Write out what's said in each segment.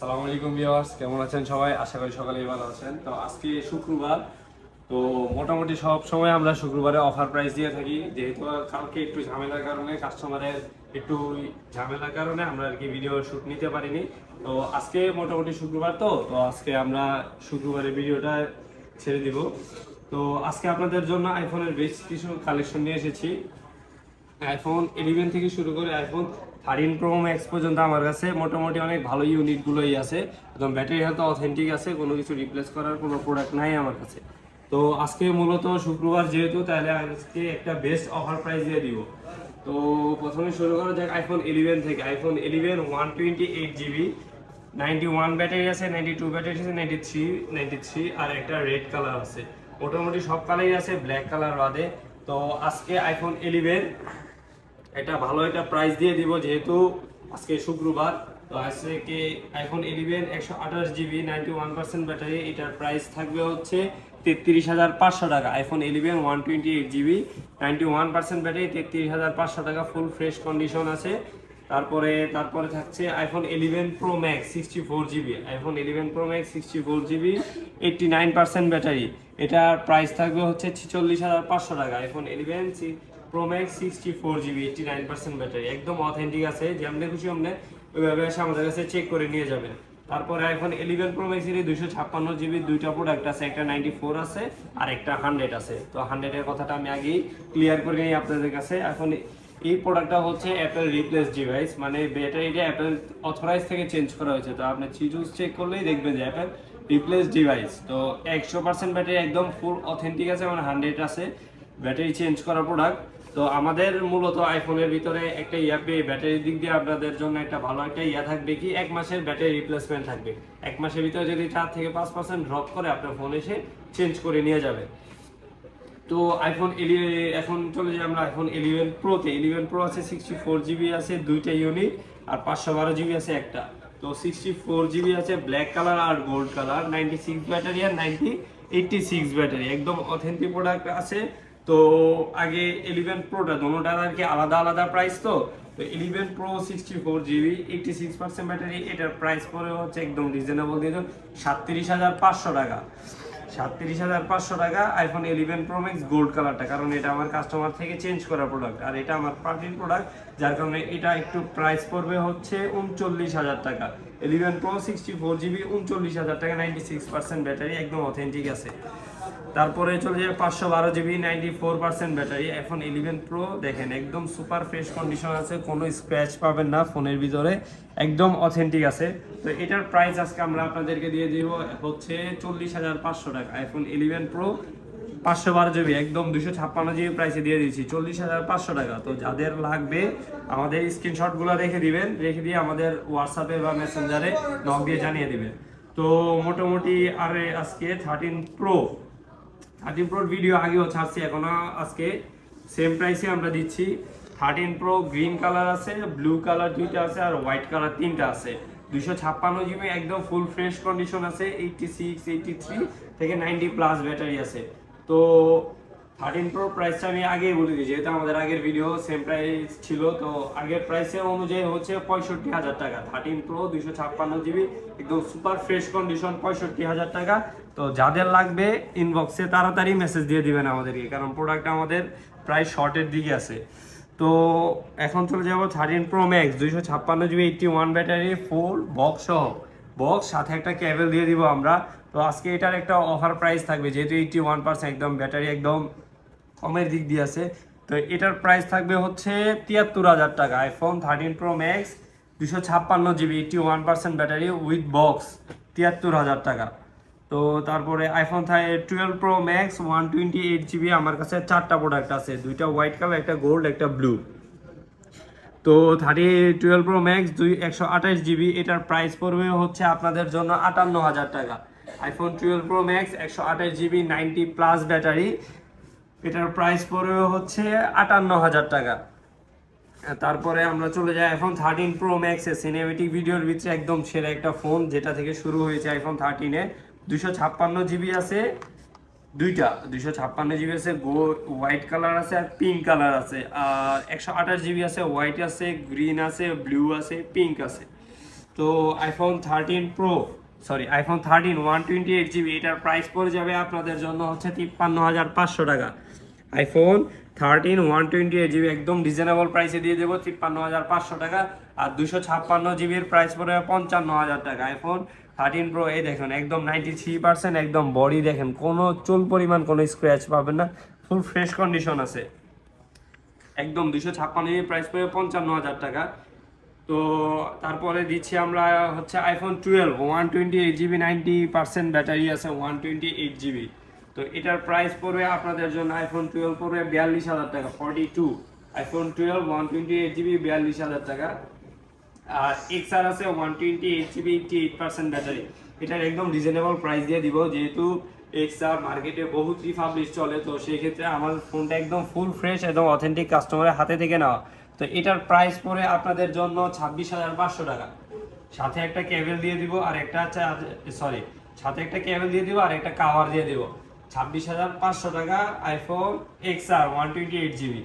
আসসালামু আলাইকুম ভিউয়ার্স, কেমন আছেন সবাই? আশা করি সকালেই ভালো আছেন। তো আজকে শুক্রবার, তো মোটামুটি সব সময় আমরা শুক্রবারে অফার প্রাইস দিয়ে থাকি। যেহেতু কালকে একটু ঝামেলার কারণে কাস্টমারের একটু ঝামেলার কারণে আমরা আর কি ভিডিও শ্যুট নিতে পারিনি। তো আজকে মোটামুটি শুক্রবার, তো আজকে আমরা শুক্রবারের ভিডিওটা ছেড়ে দিব। তো আজকে আপনাদের জন্য আইফোনের বেশ কিছু কালেকশন নিয়ে এসেছি। আইফোন 11 থেকে শুরু করে আইফোন 13 প্রো ম্যাক্স পর্যন্ত আমার কাছে মোটামুটি অনেক ভালো ইউনিটগুলোই আছে। একদম ব্যাটারি হেলথ অথেন্টিক আছে, কোনো কিছু রিপ্লেস করার কোনো প্রোডাক্ট নাই আমার কাছে। তো আজকে মূলত শুক্রবার যেহেতু, তাহলে আজকে একটা বেস্ট অফার প্রাইস দিয়ে দিব। তো প্রথমে শুরু করা যাক আইফোন 11 থেকে। আইফোন 11 128GB, 91 ব্যাটারি আছে, 92 ব্যাটারি আছে, 93 আর একটা রেড কালার আছে। মোটামুটি সব কালারই আছে, ব্ল্যাক কালার বাদে। তো আজকে আইফোন 11 এটা ভালো একটা প্রাইস দিয়ে দিব, যেহেতু আজকে শুক্রবার। তো আজকে আইফোন 11 128GB 91% ব্যাটারি, এটার প্রাইস থাকবে হচ্ছে 33,500 টাকা। আইফোন 11 128GB 91% ব্যাটারি, 33,500 টাকা, ফুল ফ্রেশ কন্ডিশন আছে। তারপরে থাকছে iPhone 11 pro max 64GB। IPhone 11 pro max 64GB 89% battery, এটার প্রাইস থাকবে হচ্ছে 46,500 টাকা। IPhone 11 pro max 64GB 89% battery, একদম অথেন্টিক আছে। যেমনি খুশি আপনি ওইভাবে এসে আমাদের কাছে চেক করে নিয়ে যাবেন। তারপরে আইফোন 11 প্রো ম্যাক্স এর 256GB দুইটা প্রোডাক্ট আছে, একটা 94 আছে আর একটা 100 আছে। তো 100 এর কথাটা আমি আগেই ক্লিয়ার করে নিই আপনাদের কাছে। এখন এই প্রোডাক্টটা হচ্ছে অ্যাপেল রিপ্লেস ডিভাইস, মানে ব্যাটারিটা অ্যাপেল অথরাইজ থেকে চেঞ্জ করা হয়েছে। তো আপনি চিজুস চেক করলেই দেখবেন যে অ্যাপেল রিপ্লেস ডিভাইস। তো 100% ব্যাটারি একদম ফুল অথেন্টিক আছে, মানে 100 আছে, ব্যাটারি চেঞ্জ করা প্রোডাক্ট। তো আমাদের মূলত আইফোনের ভিতরে একটা ব্যাটারির দিক দিয়ে আপনাদের জন্য একটা ভালো একটা থাকবে কি, 1 মাসের ব্যাটারি রিপ্লেসমেন্ট থাকবে। 1 মাসের ভিতরে যদি 4 থেকে 5% ড্রপ করে আপনার ফোন এসে চেঞ্জ করে নিয়ে যাবে। তো আইফোন 11 এখন চলে যাই আমরা আইফোন 11 প্রোতে। 11 প্রো আছে 64GB আছে দুইটা ইউনিট, আর 512GB আছে একটা। তো 64GB আছে ব্ল্যাক কালার আর গোল্ড কালার, 96 ব্যাটারি আর 86 ব্যাটারি, একদম অথেন্টিক প্রোডাক্ট আছে। তো আগে 11 প্রোটা দোনোটার আর কি আলাদা আলাদা প্রাইস। তো 11 প্রো 64GB 86% ব্যাটারি, এটার প্রাইস পড়ে হচ্ছে একদম রিজনেবল দিয়ে 37,500 টাকা। 37,500 টাকা আইফোন 11 প্রো ম্যাক্স গোল্ড কালারটা, কারণ এটা আমার কাস্টমার থেকে চেঞ্জ করা প্রোডাক্ট, আর এটা আমার পার্টির প্রোডাক্ট, যার কারণে এটা একটু প্রাইস পড়বে হচ্ছে 39,000 টাকা। 11 প্রো 64GB 39,000 টাকা, 96% ব্যাটারি, একদম অথেন্টিক আছে। তারপরে চলে যাবে 512GB 94% ব্যাটারি। এখন 11 প্রো দেখেন একদম সুপার ফ্রেশ কন্ডিশন আছে, কোনো স্ক্র্যাচ পাবেন না ফোনের ভিতরে, একদম অথেন্টিক আছে। তো এটার প্রাইস আজকে আমরা আপনাদেরকে দিয়ে দিব হচ্ছে 40,500 টাকা। আইফোন 11 প্রো 512GB একদম 256GB প্রাইসে দিয়ে দিচ্ছি 40,500 টাকা। তো যাদের লাগবে আমাদের স্ক্রিনশটগুলো রেখে দিবেন, রেখে দিয়ে আমাদের হোয়াটসঅ্যাপে বা মেসেঞ্জারে নক দিয়ে জানিয়ে দিবেন। তো মোটামুটি আর আজকে 13 প্রোর ভিডিও আগেও ছাড়ছি, এখনো আজকে সেম প্রাইসে আমরা দিচ্ছি। 13 প্রো গ্রিন কালার আছে, ব্লু কালার দুইটা আছে, আর হোয়াইট কালার তিনটা আছে। 256GB একদম ফুল ফ্রেশ কন্ডিশন আছে, 86 83 থেকে 90+ ব্যাটারি আছে। তো 13 প্রো প্রাইসটা আমি আগেই বলে দিই, যেহেতু আমাদের আগের ভিডিও সেম প্রাইস ছিল। তো আগের প্রাইসের অনুযায়ী হচ্ছে 65,000 টাকা। 13 প্রো 256GB একদম সুপার ফ্রেশ কন্ডিশন, 65,000 টাকা। তো যাদের লাগবে ইনবক্সে তাড়াতাড়ি মেসেজ দিয়ে দিবেন আমাদেরকে, কারণ প্রোডাক্ট আমাদের প্রায় শর্টের দিকে আছে। তো এখন চলে যাবো 13 pro max 256GB 81 battery, full box সহ, বক্স সাথে একটা কেবল দিয়ে দিব আমরা। তো আজকে এটার একটা অফার প্রাইস থাকবে, যেহেতু 81% একদম ব্যাটারি একদম কমের দিক দিয়ে আছে। তো এটার প্রাইস থাকবে হচ্ছে 73,000 টাকা। IPhone 13 pro max 256GB 81% battery with box, 73,000 টাকা। তো তারপরে আইফোন 12 প্রো ম্যাক্স 128GB, আমার কাছে 4টা প্রোডাক্ট আছে, দুইটা হোয়াইট কালার, একটা গোল্ড, একটা ব্লু। তো 12 প্রো ম্যাক্স 128GB, এটার প্রাইস পড়বে হচ্ছে আপনাদের জন্য 58,000 টাকা। IPhone 12 pro max 128GB 90+ battery, এটার প্রাইস পড়বে হচ্ছে 58,000 টাকা। তারপরে আমরা চলে যাই আইফোন 13 প্রো ম্যাক্সে। সিনেমেটিক ভিডিওর ভিতরে একদম সেরা একটা ফোন, যেটা থেকে শুরু হয়েছে আইফোন 13-এ। 256GB আছে দুইটা, 256GB আছে, হোয়াইট কালার আছে আর পিঙ্ক কালার আছে, আর 128GB আছে, হোয়াইট আছে, গ্রিন আছে, ব্লু আছে, পিঙ্ক আছে। তো আইফোন 13 128 জিবি এটার প্রাইস পড়ে যাবে আপনাদের জন্য হচ্ছে 53,500 টাকা। আইফোন 13 128 জিবি একদম রিজনেবল প্রাইসে দিয়ে দেবো 53,500 টাকা। আর 256 জিবির প্রাইস পড়বে 55,000 টাকা। আইফোন 13 প্রো এই দেখুন একদম 93% একদম বডি দেখেন, কোনো চুল পরিমাণ কোনো স্ক্র্যাচ পাবেন না, ফুল ফ্রেশ কন্ডিশন আছে একদম। 256 প্রাইস পড়বে 55,000 টাকা। তো তারপরে দিচ্ছি আমরা হচ্ছে আইফোন 12 128 জিবি 90% ব্যাটারি আছে 128 জিবি। তো এটার প্রাইস পড়বে আপনাদের জন্য আইফোন 12 পড়বে 42,000 টাকা 42। আইফোন 12 128 জিবি 42,000 টাকা। আর এক্সআর আছে 128 জিবি 88% ব্যাটারি। এটার একদম রিজনেবল প্রাইস দিয়ে দিব, যেহেতু এক্সআর মার্কেটে বহুত রিফাবলিশ চলে, তো সেই ক্ষেত্রে আমার ফোনটা একদম ফুল ফ্রেশ একদম অথেন্টিক কাস্টমারের হাতে থেকে নেওয়া। তো এটার প্রাইস পড়ে আপনাদের জন্য 26,500 টাকা। সাথে একটা কেবল দিয়ে দিব আর একটা সাথে একটা কেবল দিয়ে দিব আর একটা কাভার দিয়ে দিব। 26,500 টাকা আইফোন এক্সআর 128 জিবি।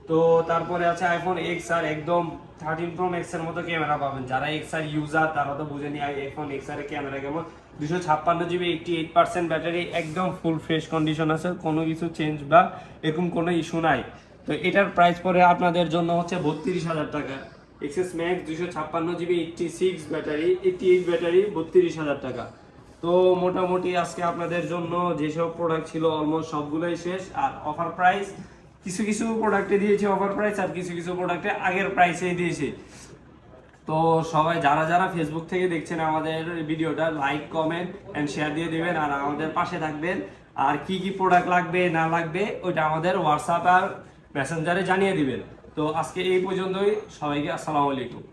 তো তারপরে আছে আইফোন এক্সআর একদম 13 প্রো ম্যাক্সের মতো ক্যামেরা পাবেন। যারা এক্সআর ইউজার তারা তো বুঝে নিয়ে আইফোন এক্সআর এর ক্যামেরা কেমন। 256 জিবি 88% ব্যাটারি একদম ফুল ফ্রেশ কন্ডিশন আছে, কোনো কিছু চেঞ্জ বা এরকম কোনো ইস্যু নাই। তো এটার প্রাইস পড়ে আপনাদের জন্য হচ্ছে 32,000 টাকা। এক্সএস ম্যাক্স 256 জিবি 88 ব্যাটারি 32,000 টাকা। তো মোটামুটি আজকে আপনাদের জন্য যেসব প্রোডাক্ট ছিল অলমোস্ট সবগুলোই শেষ। আর অফার প্রাইস কিছু কিছু প্রোডাক্টে দিয়েছি অফার প্রাইস, আর কিছু কিছু প্রোডাক্টে আগের প্রাইসেই দিয়েছি। তো সবাই যারা যারা ফেসবুক থেকে দেখছেন আমাদের ভিডিওটা লাইক কমেন্ট এন্ড শেয়ার দিয়ে দিবেন আর আমাদের পাশে থাকবেন। আর কি কি প্রোডাক্ট লাগবে না লাগবে ওইটা আমাদের হোয়াটসঅ্যাপ আর মেসেঞ্জারে জানিয়ে দিবেন। তো আজকে এই পর্যন্তই, সবাইকে আসসালামু আলাইকুম।